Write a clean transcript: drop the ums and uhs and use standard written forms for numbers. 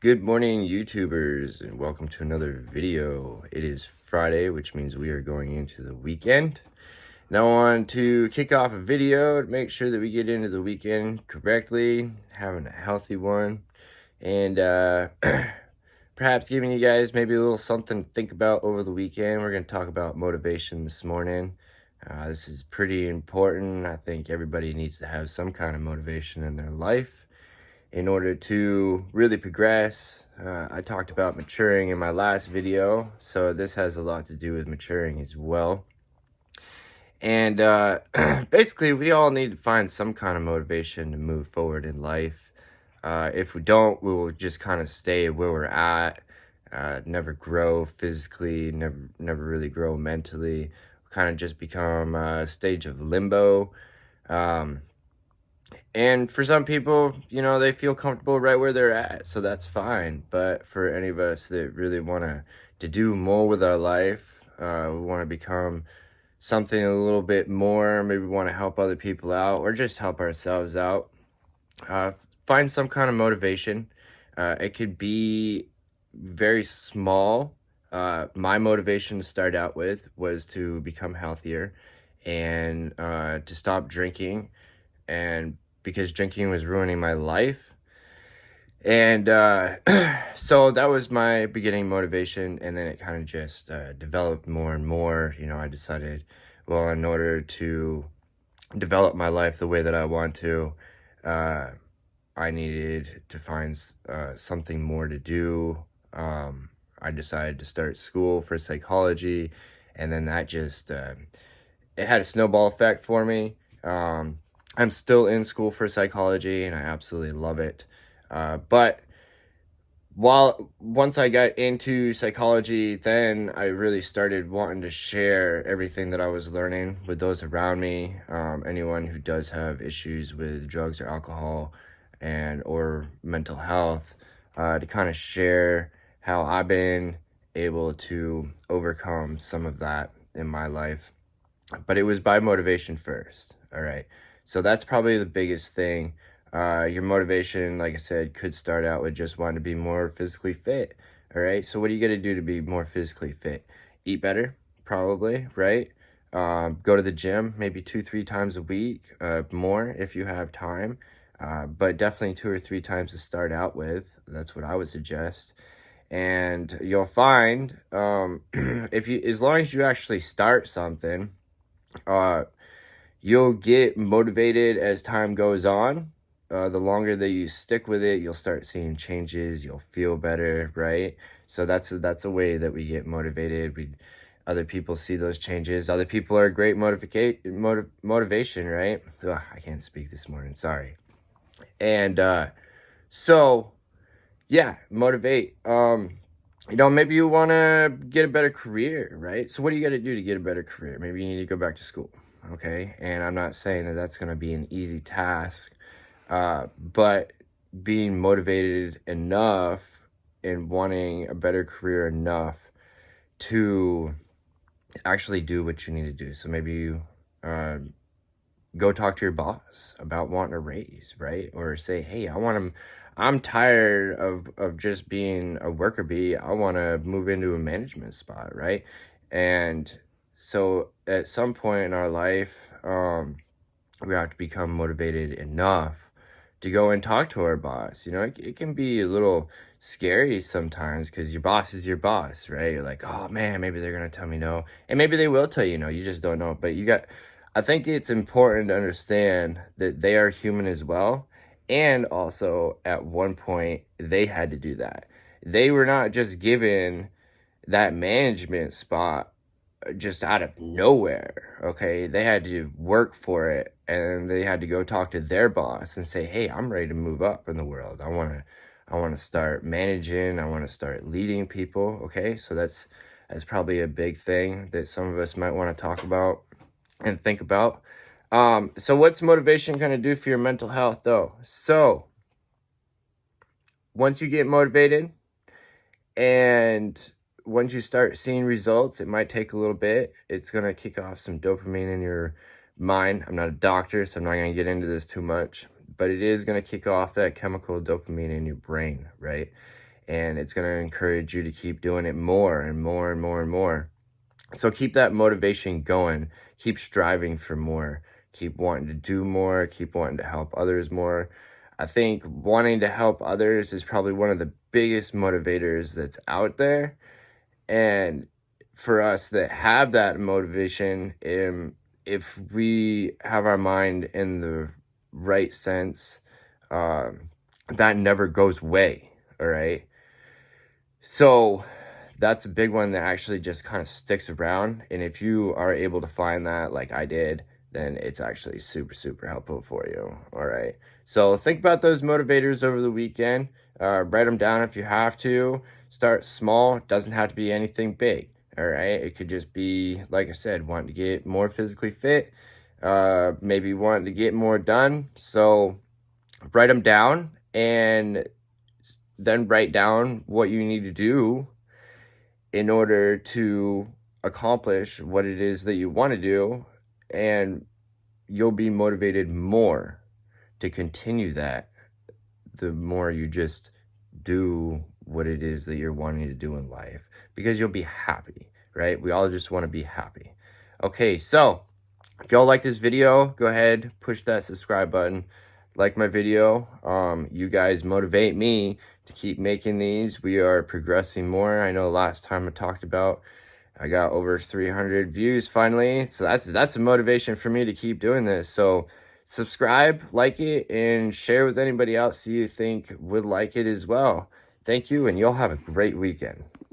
Good morning, YouTubers, and welcome to another video. It is Friday, which means we are going into the weekend. Now, I want to kick off a video to make sure that we get into the weekend correctly, having a healthy one, and perhaps giving you guys maybe a little something to think about over the weekend. We're going to talk about motivation this morning. This is pretty important. I think everybody needs to have some kind of motivation in their life in order to really progress. I talked about maturing in my last video, so this has a lot to do with maturing as well. And basically, we all need to find some kind of motivation to move forward in life. If we don't, we will just kind of stay where we're at, never grow physically, never really grow mentally. Kind of just become a stage of limbo. Um, and for some people, they feel comfortable right where they're at, so that's fine. But for any of us that really want to do more with our life, we want to become something a little bit more, maybe want to help other people out or just help ourselves out, uh, find some kind of motivation. It could be very small. My motivation to start out with was to become healthier and to stop drinking, and because drinking was ruining my life. And so that was my beginning motivation, and then it kind of just developed more and more. I decided, well, in order to develop my life the way that I want to, uh, I needed to find something more to do. I decided to start school for psychology, and then that just it had a snowball effect for me. I'm still in school for psychology, and I absolutely love it. But once I got into psychology, then I really started wanting to share everything that I was learning with those around me. Anyone who does have issues with drugs or alcohol and or mental health, to kind of share how I've been able to overcome some of that in my life. But it was by motivation first. All right. So that's probably the biggest thing. Your motivation, like I said, could start out with just wanting to be more physically fit. All right. So what are you going to do to be more physically fit? Eat better, probably, right? Go to the gym maybe 2-3 times a week, more if you have time. But definitely 2 or 3 times to start out with. That's what I would suggest. And you'll find, if you, as long as you actually start something, uh, you'll get motivated as time goes on. The longer that you stick with it, you'll start seeing changes. You'll feel better, right? So that's a way that we get motivated. Other people see those changes. Other people are great motivation, right? Ugh, I can't speak this morning. Sorry. And so yeah, motivate. Maybe you want to get a better career, right? So what do you got to do to get a better career? Maybe you need to go back to school, okay? And I'm not saying that that's going to be an easy task, but being motivated enough and wanting a better career enough to actually do what you need to do. So maybe you go talk to your boss about wanting a raise, right? Or say, hey, I'm tired of just being a worker bee. I want to move into a management spot, right? And so at some point in our life, we have to become motivated enough to go and talk to our boss. It can be a little scary sometimes because your boss is your boss, right? You're like, oh man, maybe they're going to tell me no. And maybe they will tell you no, you just don't know. But I think it's important to understand that they are human as well. And also, at one point, they had to do that. They were not just given that management spot just out of nowhere. Okay, they had to work for it, and they had to go talk to their boss and say, hey, I'm ready to move up in the world. I want to start managing. I want to start leading people. Okay, so that's probably a big thing that some of us might want to talk about and think about. So what's motivation going to do for your mental health though? So once you get motivated and once you start seeing results, it might take a little bit. It's going to kick off some dopamine in your mind. I'm not a doctor, so I'm not going to get into this too much, but it is going to kick off that chemical dopamine in your brain, right? and it's going to encourage you to keep doing it more and more and more and more. So keep that motivation going, keep striving for more, keep wanting to do more, keep wanting to help others more. I think wanting to help others is probably one of the biggest motivators that's out there. And for us that have that motivation, if we have our mind in the right sense, that never goes away. All right. So that's a big one that actually just kind of sticks around. And if you are able to find that, like I did, then it's actually super, super helpful for you. All right. So think about those motivators over the weekend. Write them down if you have to. Start small. Doesn't have to be anything big. All right. It could just be, like I said, wanting to get more physically fit, maybe wanting to get more done. So write them down and then write down what you need to do in order to accomplish what it is that you want to do, and you'll be motivated more to continue that the more you just do what it is that you're wanting to do in life, because you'll be happy, right? We all just want to be happy. Okay, so if y'all like this video, go ahead, push that subscribe button, like my video. You guys motivate me to keep making these. We are progressing more. I know last time I talked about I got over 300 views finally. So that's a motivation for me to keep doing this. So subscribe, like it, and share with anybody else you think would like it as well. Thank you, and y'all have a great weekend.